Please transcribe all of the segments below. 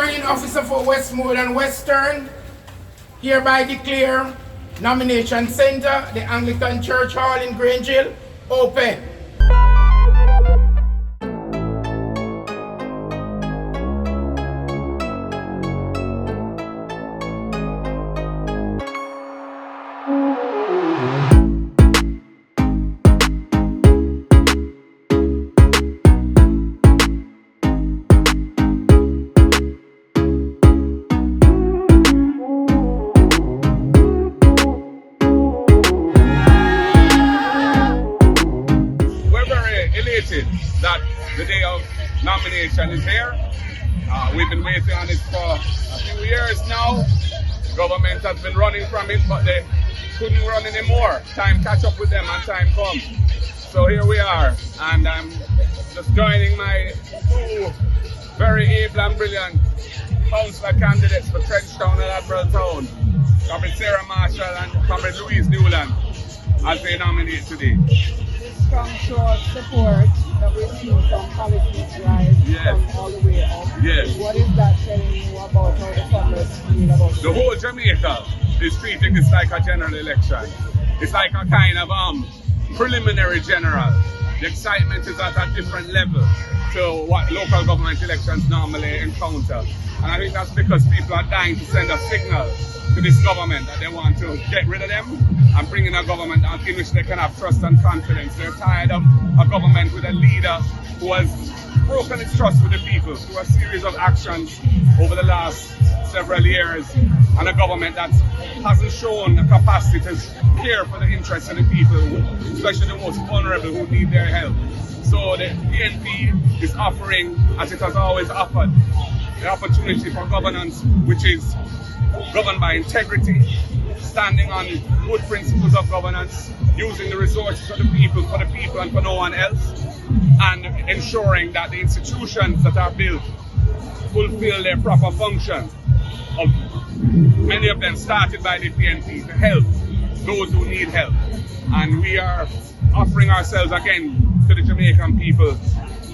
returning officer for Westmoreland Western, hereby declare nomination center, the Anglican Church Hall in Grange Hill, open. That the day of nomination is here. We've been waiting on it for a few years now. Government has been running from it, but they couldn't run anymore. Time catch up with them and time come. So here we are, and I'm just joining my two very able and brilliant councillor candidates for Trenchtown and Admiral Town, Comrade Sarah Marshall and Comrade Louise Newland, as they nominate today. Strong show of support that we've seen from politics rise from all the way up. Yes. What is that telling you about how the farmers feel about it? The whole Jamaica is treating this like a general election. It's like a kind of preliminary general. The excitement is at a different level to what local government elections normally encounter. And I think that's because people are dying to send a signal to this government that they want to get rid of them and bring in a government in which they can have trust and confidence. They're tired of a government with a leader who has broken its trust with the people through a series of actions over the last several years, and a government that hasn't shown the capacity to care for the interests of the people, especially the most vulnerable who need their help. So the PNP is offering, as it has always offered, the opportunity for governance which is governed by integrity, standing on good principles of governance, using the resources of the people for the people and for no one else, and ensuring that the institutions that are built fulfill their proper function. Many of them started by the PNP to help those who need help. And we are offering ourselves again to the Jamaican people,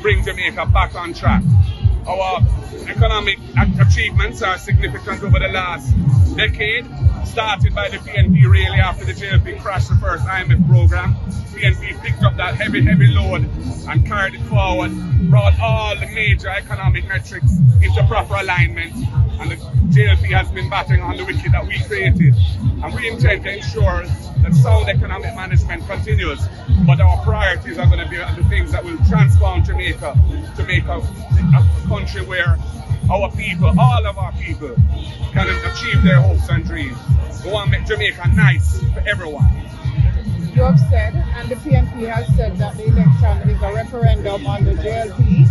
bring Jamaica back on track. Our economic achievements are significant over the last decade, started by the PNP really after the JLP crashed the first IMF program. PNP picked up that heavy load and carried it forward, brought all the major economic metrics into proper alignment, and the JLP has been batting on the wicket that we created. And we intend to ensure that sound economic management continues, but our priorities are going to be the things that will transform Jamaica to make a country where our people, all of our people, can achieve their hopes and dreams. We want to make Jamaica nice for everyone. You have said, and the PNP has said, that the election is a referendum on the JLP,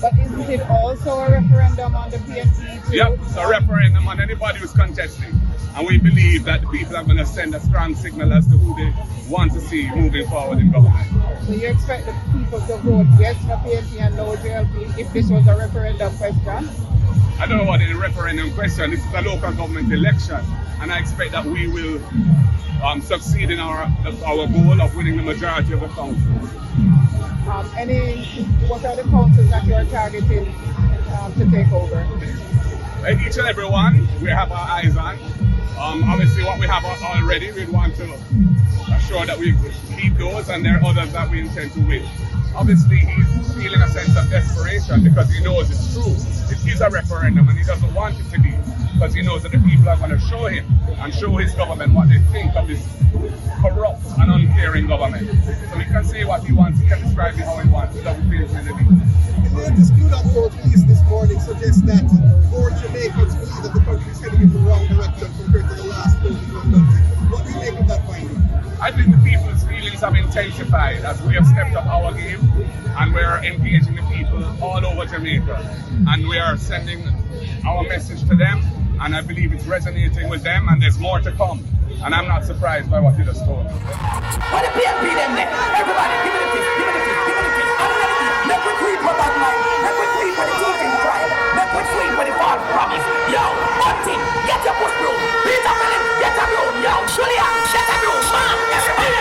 but isn't it also a referendum on the PNP too? Yep, it's a referendum on anybody who's contesting. And we believe that the people are going to send a strong signal as to who they want to see moving forward in government. So you expect the people to vote yes for PNP and no JLP if this was a referendum question? I don't know what is a referendum question. This is a local government election, and I expect that we will succeed in our goal of winning the majority of the councils. What are the councils that you are targeting to take over? Each and every one we have our eyes on. Obviously what we have already, we want to assure that we keep those, and there are others that we intend to win. Obviously he's feeling a sense of desperation because he knows it's true. It is a referendum and he doesn't want it to be, because he knows that the people are going to show him and show his government what they think of this corrupt and uncaring government. So he can say what he wants, he can describe it how he wants, it doesn't feel anything. The latest Clue Report released this morning suggests that more Jamaicans believe that the country is heading in the wrong direction compared to the last polling conducted. What do you make of that finding? I think the people's feelings have intensified as we have stepped up our game, and we are engaging the people all over Jamaica, and we are sending our message to them, and I believe it's resonating with them, and there's more to come. And I'm not surprised by what you just told me. What the PNP them there? Everybody, give me the fist, give me the fist, give me the fist. Let me creep for that man. Let me creep for the teeth in trial. Let me sleep for the false promise. Yo, one thing, get your push through. Peter Phillips, get a broom. Yo, Julia, get a broom. Man, everybody.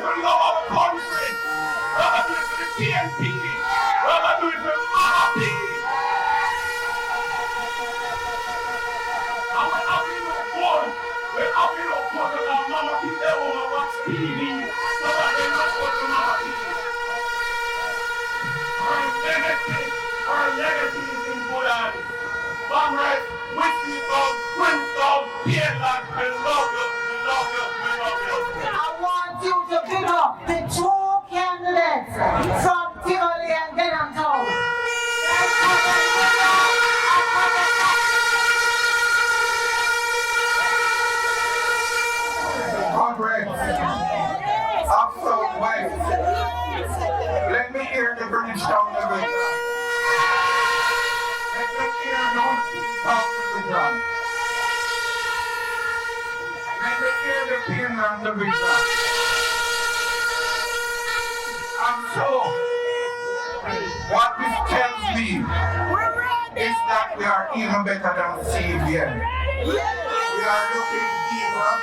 for the whole country. We're gonna do it for the PNP. We're gonna do it for Mama P. And we're having no fun. We're having no fun because Mama P they wanna watch TV. So that they not go to Mama P. Our legacy is in good hands. Comrades, Whiskey Dog, Prince Dog, Pierland, we love you, we love you, we love you. I want you to pick up the two candidates from Tivoli and Denham Town. Comrades, I'm so wet. Let me hear the British Town of it. Let me hear no talk to the drum. Let me hear the Finland of it. I'm so. What this tells me is that we are even better than CBN. We are looking deeper.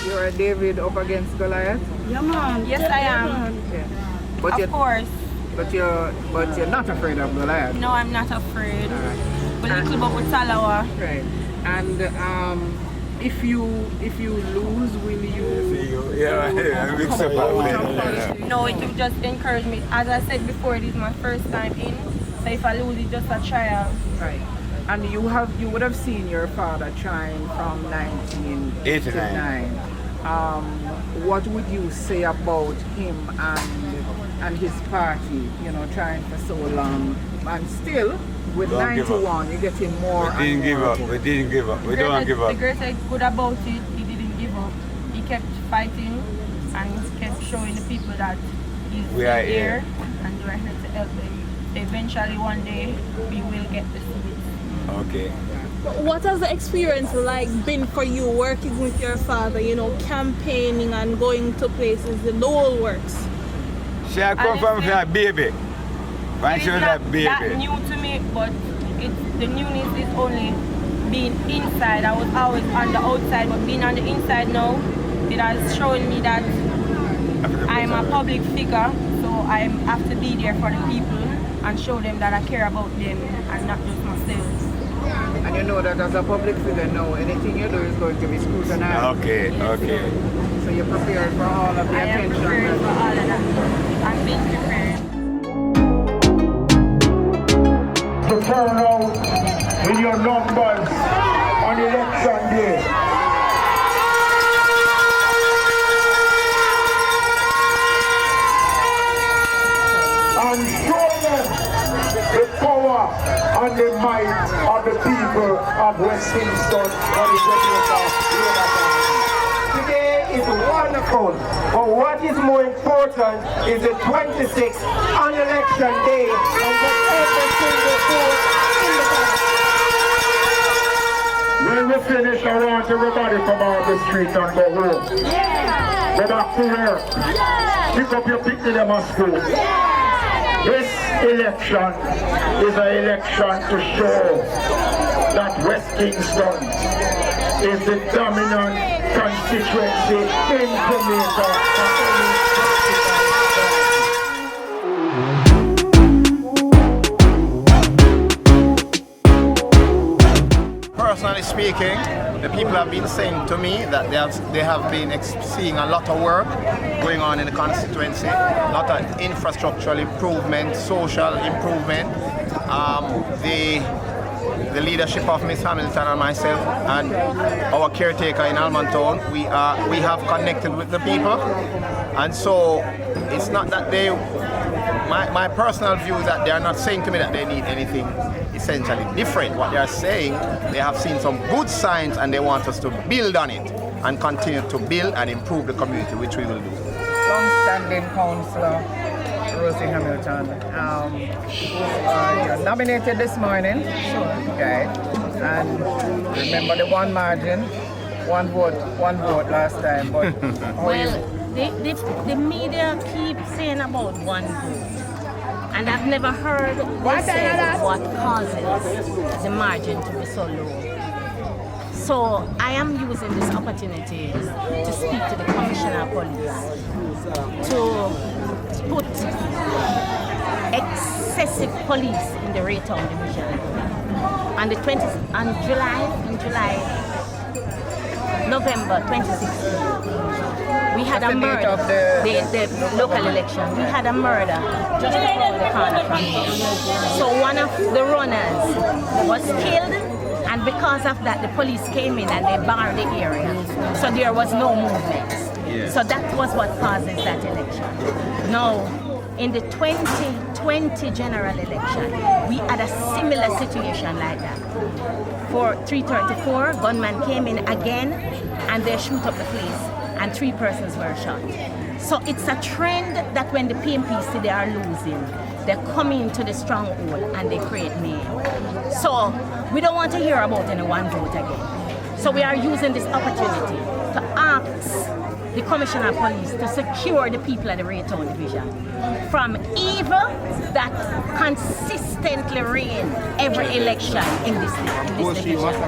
You are David up against Goliath? Yeah, man. Yes, I am. Okay. But Of course. But you're not afraid of Goliath? No, I'm not afraid. Alright. But little but with Talawa. Right. And if you lose, will you? Yeah, mix up. No, it will just encourage me. As I said before, it is my first time in. So if I lose, it's just a trial. Right. And you would have seen your father trying from 1989. What would you say about him and his party? You know, trying for so long, and still with 91, you're getting more. We didn't give up. We didn't give up. We don't give up. The greatest good about it, he didn't give up. He kept fighting and kept showing the people that he's are here and we're here to help them. Eventually, one day, we will get the seats. Okay. What has the experience like been for you working with your father, you know, campaigning and going to places, the whole works? She come from a baby. When It she is was a not baby. that new to me, but the newness is only being inside. I was always on the outside, but being on the inside now, it has shown me that I'm a public figure, so I have to be there for the people and show them that I care about them and not just myself. And you know that as a public figure now, anything you do is going to be scrutinized. Okay, okay. So you're prepared for all of the I am attention. prepared for all of that. I'm being prepared. To turn out in your numbers on election day. And show them the power and the might of the people of West Kingston on the Jamaica Gleaner. Today is wonderful, but what is more important is the 26th on election day and get every single vote in the ballot. When we finish, I want everybody come out the street and go home. Go back to work. Pick up your pick to them at school. This election is an election to show that West Kingston is the dominant constituency in Jamaica. Personally speaking, the people have been saying to me that they have been seeing a lot of work going on in the constituency, a lot of infrastructural improvement, social improvement. The leadership of Miss Hamilton and myself and our caretaker in Almontown, we have connected with the people, and so it's not that they. My personal view is that they are not saying to me that they need anything essentially different. What they are saying, they have seen some good signs and they want us to build on it and continue to build and improve the community, which we will do. Long-standing councillor Rosie Hamilton, you're nominated this morning, okay? And remember the one margin, one vote last time. But the media keep saying about one vote. And I've never heard what causes the margin to be so low. So I am using this opportunity to speak to the Commissioner of Police to put excessive police in the Raytown division. On November 2016, we had a murder, the local election, we had a murder just around the corner from here. So one of the runners was killed, and because of that the police came in and they barred the area. So there was no movement. Yeah. So that was what causes that election. Now, in the 2020 general election, we had a similar situation like that. For 334, gunmen came in again and they shoot up the place and 3 persons were shot. So it's a trend that when the PMP see they are losing, they come into the stronghold and they create mayhem. So we don't want to hear about any one vote again. So we are using this opportunity to ask the Commissioner of Police to secure the people of the Raytown division from evil that consistently reign every election in this division.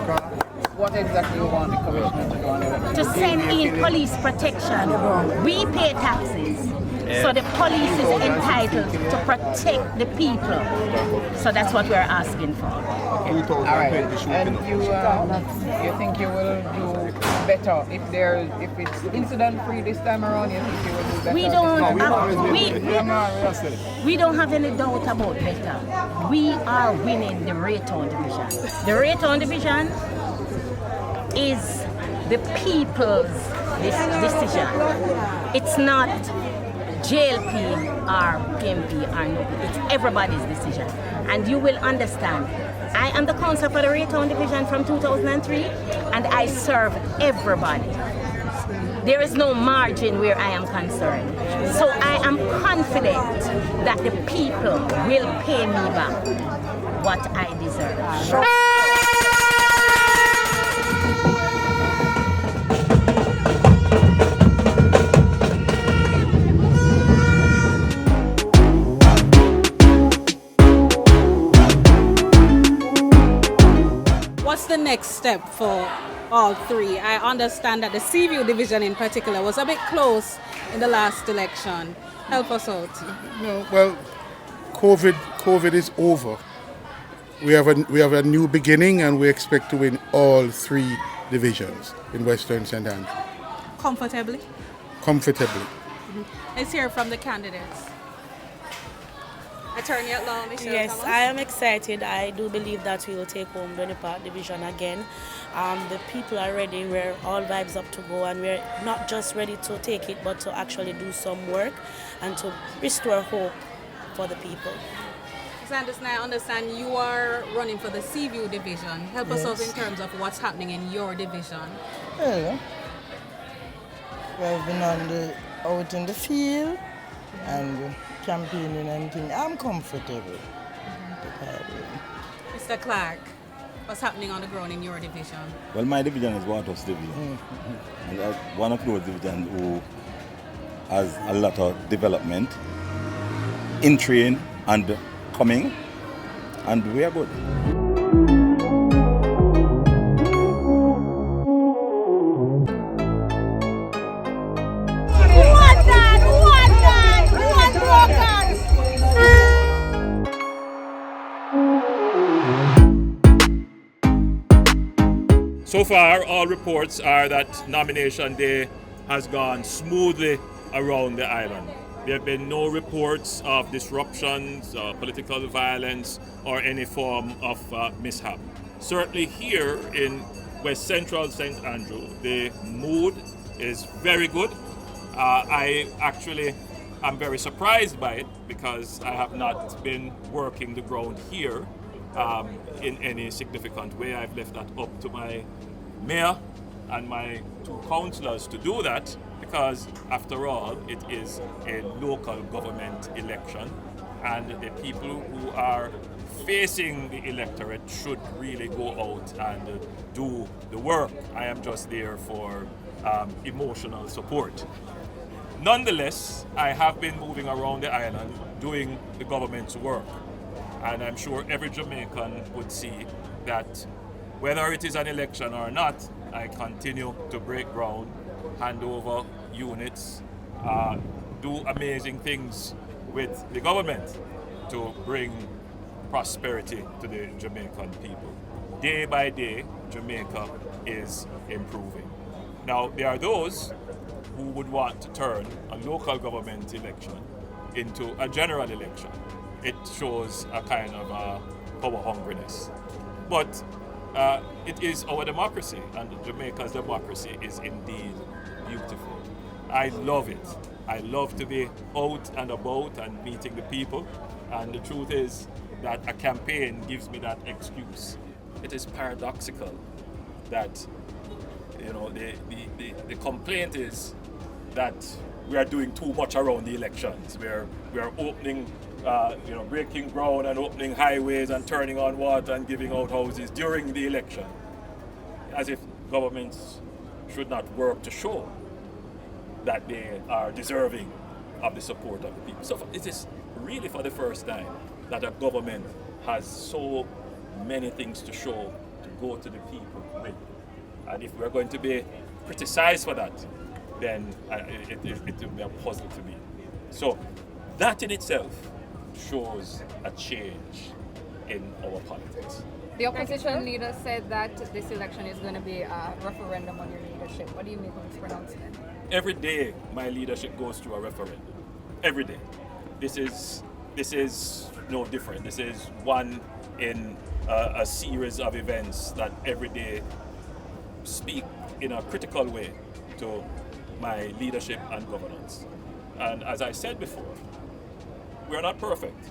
What exactly you want the Commissioner to do on the election? To send in police protection. We pay taxes, so the police is entitled to protect the people. So that's what we're asking for. All right. And you think you will do better if it's incident free this time around? You think you will do better? We don't have any doubt about better. We are winning the Raytown division. The Raytown division is the people's decision. It's not JLP or PMP or no. It's everybody's decision. And you will understand. I am the councillor for the Raytown division from 2003 and I serve everybody. There is no margin where I am concerned. So I am confident that the people will pay me back what I deserve. What's the next step for all three? I understand that the Seaview division in particular was a bit close in the last election. Help us out. No, well, COVID is over. We have a new beginning and we expect to win all 3 divisions in Western St. Andrew. Comfortably? Comfortably. Mm-hmm. Let's hear from the candidates. Attorney at Law, Michelle Yes, Thomas. I am excited. I do believe that we will take home the Park division again. The people are ready. We're all vibes up to go, and we're not just ready to take it, but to actually do some work and to restore hope for the people. Sanders, I understand you are running for the Seaview division. Help us out in terms of what's happening in your division. Well, we've been out in the field and campaigning and things. I'm comfortable. Mr. Clark, what's happening on the ground in your division? Well, my division is Waters division. And one of those divisions who has a lot of development in train and coming, and we are good. So far, all reports are that nomination day has gone smoothly around the island. There have been no reports of disruptions, political violence, or any form of mishap. Certainly here in West Central St. Andrew, the mood is very good. I actually am very surprised by it because I have not been working the ground here in any significant way. I've left that up to my mayor and my 2 councillors to do that because, after all, it is a local government election and the people who are facing the electorate should really go out and do the work. I am just there for emotional support. Nonetheless, I have been moving around the island doing the government's work. And I'm sure every Jamaican would see that Whether it is an election or not, I continue to break ground, hand over units, do amazing things with the government to bring prosperity to the Jamaican people. Day by day, Jamaica is improving. Now, there are those who would want to turn a local government election into a general election. It shows a kind of power hungriness. But it is our democracy, and Jamaica's democracy is indeed beautiful. I love it. I love to be out and about and meeting the people. And the truth is that a campaign gives me that excuse. It is paradoxical that, you know, the complaint is that we are doing too much around the elections. We are opening, breaking ground and opening highways and turning on water and giving out houses during the election, as if governments should not work to show that they are deserving of the support of the people. So it is really for the first time that a government has so many things to show, to go to the people with. And if we're going to be criticized for that, then it will be a puzzle to me. So that in itself shows a change in our politics. The opposition leader said that this election is going to be a referendum on your leadership. What do you make of this pronouncement? Every day my leadership goes through a referendum. Every day. This is no different. This is one in a series of events that every day speak in a critical way to my leadership and governance. And as I said before, we're not perfect.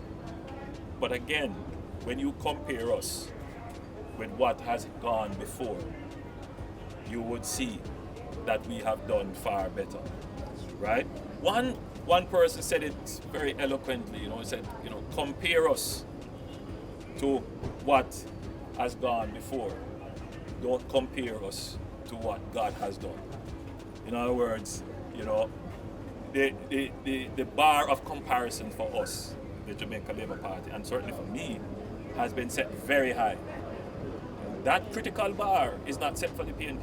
But again, when you compare us with what has gone before, you would see that we have done far better, right? One person said it very eloquently, he said, compare us to what has gone before. Don't compare us to what God has done. In other words, the bar of comparison for us, the Jamaica Labour Party, and certainly for me, has been set very high. That critical bar is not set for the PNP.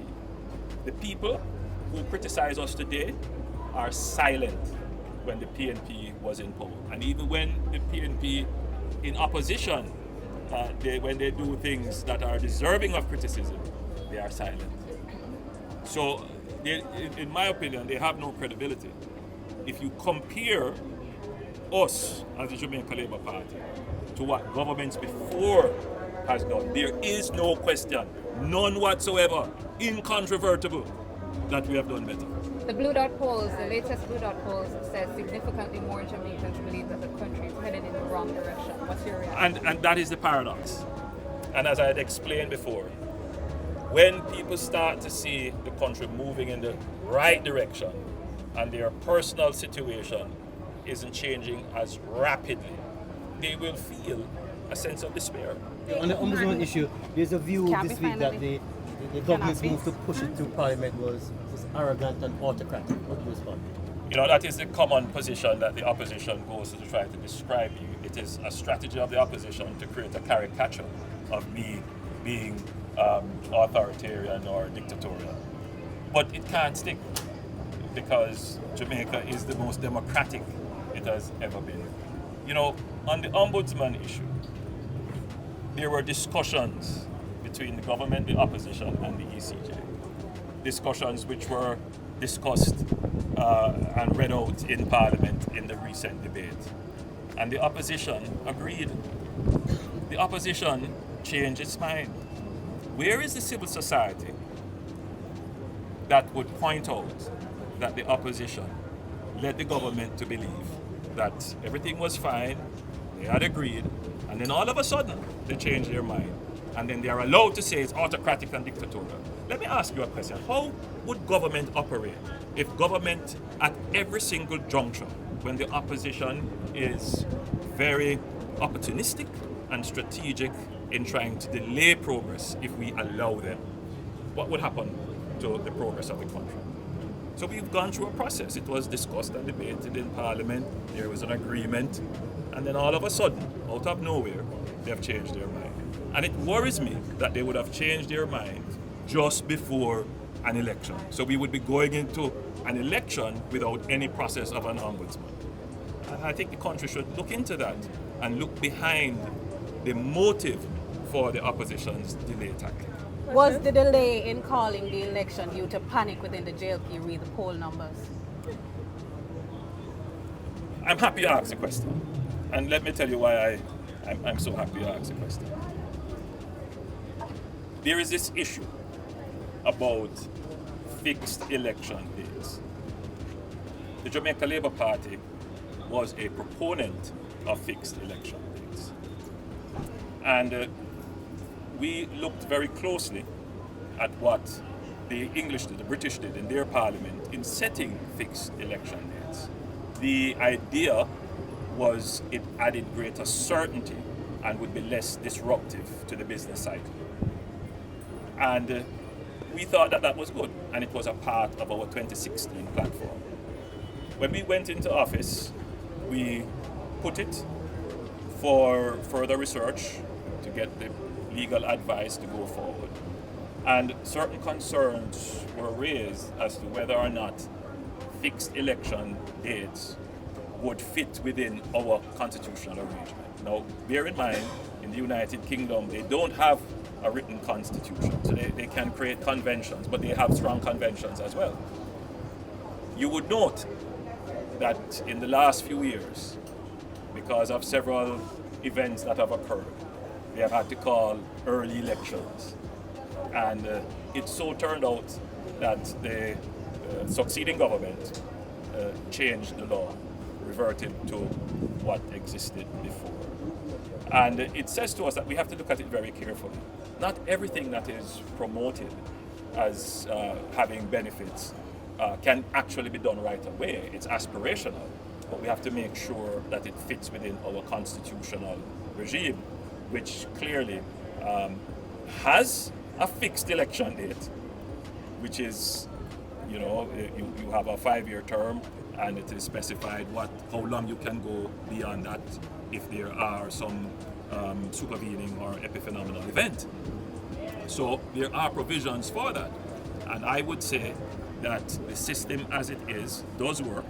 The people who criticize us today are silent when the PNP was in power. And even when the PNP in opposition, when they do things that are deserving of criticism, they are silent. So, in my opinion, they have no credibility. If you compare us as the Jamaica Labour Party to what governments before has done, there is no question, none whatsoever, incontrovertible, that we have done better. The Blue Dot polls, the latest Blue Dot polls, says significantly more Jamaicans believe that the country is headed in the wrong direction. What's your reaction? And that is the paradox. And as I had explained before, when people start to see the country moving in the right direction and their personal situation isn't changing as rapidly, they will feel a sense of despair. On the ombudsman issue, there's a view this week that the government's move to push it through Parliament was arrogant and autocratic. What do you respond? That is the common position that the opposition goes to try to describe you. It is a strategy of the opposition to create a caricature of me being authoritarian or dictatorial. But it can't stick, because Jamaica is the most democratic it has ever been. On the ombudsman issue, there were discussions between the government, the opposition, and the ECJ. Discussions which were discussed and read out in Parliament in the recent debate. And the opposition agreed. The opposition changed its mind. Where is the civil society that would point out that the opposition led the government to believe that everything was fine, they had agreed, and then all of a sudden they changed their mind, and then they are allowed to say it's autocratic and dictatorial? Let me ask you a question. How would government operate if government at every single juncture, when the opposition is very opportunistic and strategic in trying to delay progress, if we allow them, what would happen to the progress of the country? So we've gone through a process. It was discussed and debated in Parliament. There was an agreement. And then all of a sudden, out of nowhere, they have changed their mind. And it worries me that they would have changed their mind just before an election. So we would be going into an election without any process of an ombudsman. And I think the country should look into that and look behind the motive for the opposition's delay tactic. Was the delay in calling the election due to panic within the JLP read the poll numbers? I'm happy you asked the question. And let me tell you why I'm so happy you asked the question. There is this issue about fixed election dates. The Jamaica Labour Party was a proponent of fixed election dates. And we looked very closely at what the English did, the British did in their parliament in setting fixed election dates. The idea was it added greater certainty and would be less disruptive to the business cycle. And we thought that that was good, and it was a part of our 2016 platform. When we went into office, we put it for further research to get the legal advice to go forward. And certain concerns were raised as to whether or not fixed election dates would fit within our constitutional arrangement. Now, bear in mind, in the United Kingdom, they don't have a written constitution, so they can create conventions, but they have strong conventions as well. You would note that in the last few years, because of several events that have occurred, they have had to call early elections. And it so turned out that the succeeding government changed the law, reverted to what existed before. And it says to us that we have to look at it very carefully. Not everything that is promoted as having benefits can actually be done right away. It's aspirational, but we have to make sure that it fits within our constitutional regime, which clearly has a fixed election date, which is, you have a 5-year term, and it is specified how long you can go beyond that if there are some supervening or epiphenomenal event. So there are provisions for that, and I would say that the system as it is does work.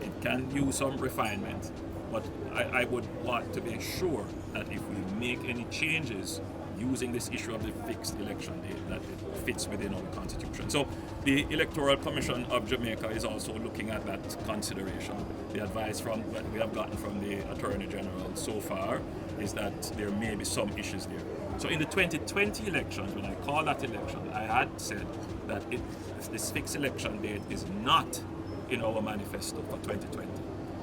It can use some refinement, but I would want to be sure that if we make any changes using this issue of the fixed election date, that it fits within our constitution. So the Electoral Commission of Jamaica is also looking at that consideration. The advice that we have gotten from the Attorney General so far is that there may be some issues there. So in the 2020 elections, when I called that election, I had said that this fixed election date is not in our manifesto for 2020.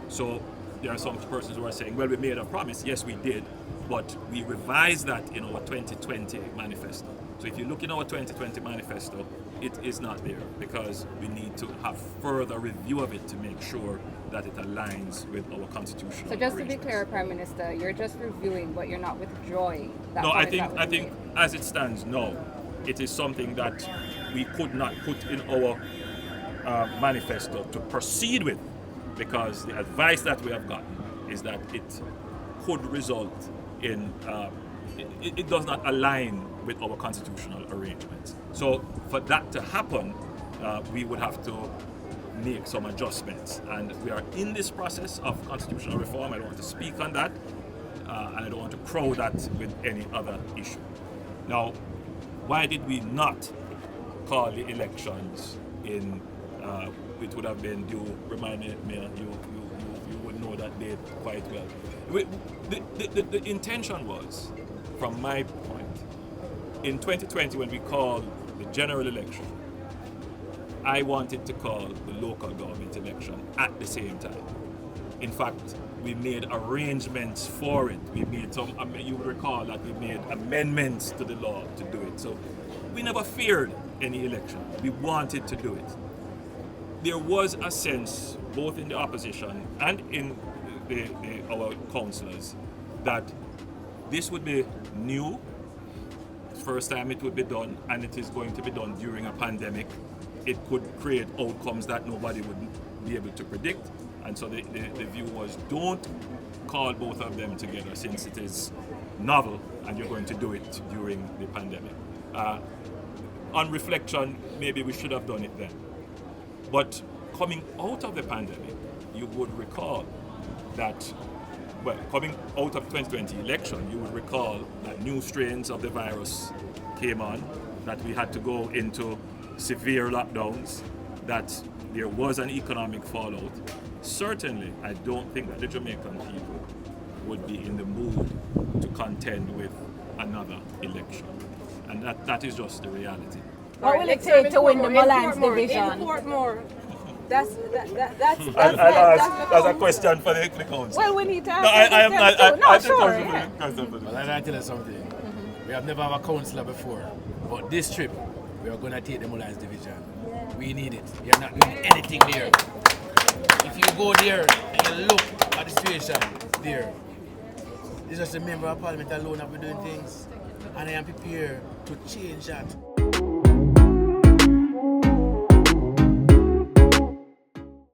So there are some persons who are saying, well, we made a promise. Yes, we did, but we revised that in our 2020 manifesto. So if you look in our 2020 manifesto, it is not there because we need to have further review of it to make sure that it aligns with our constitutional So just to be clear, Prime Minister, you're just reviewing, but you're not withdrawing that. No, I think as it stands now, it is something that we could not put in our manifesto to proceed with, because the advice that we have gotten is that it could result in it does not align with our constitutional arrangements. So for that to happen, we would have to make some adjustments, and we are in this process of constitutional reform. I don't want to speak on that, and I don't want to crowd that with any other issue. Now, why did we not call the elections in? It would have been due. Remind me, you would know that date quite well. The intention was, from my point, in 2020 when we called the general election, I wanted to call the local government election at the same time. In fact, we made arrangements for it. We made some, you would recall that we made amendments to the law to do it. So we never feared any election. We wanted to do it. There was a sense, both in the opposition and in our councillors, that this would be new. First time it would be done, and it is going to be done during a pandemic. It could create outcomes that nobody would be able to predict, And so the view was, don't call both of them together since it is novel and you're going to do it during the pandemic. On reflection, maybe we should have done it then. But coming out of the pandemic, you would recall that, well, coming out of 2020 election, you would recall that new strains of the virus came on, that we had to go into severe lockdowns, that there was an economic fallout. Certainly, I don't think that the Jamaican people would be in the mood to contend with another election. And that is just the reality. What will it take to win the Mullines division? Import more. That's a question for the council. Well, we need to ask Well, I tell you something. We have never had a councillor before, but this trip, we are going to take the Mullines division. We need it. We are not doing anything there. If you go there and you look at the situation there, it's just a member of parliament alone that we're doing things, and I am prepared to change that.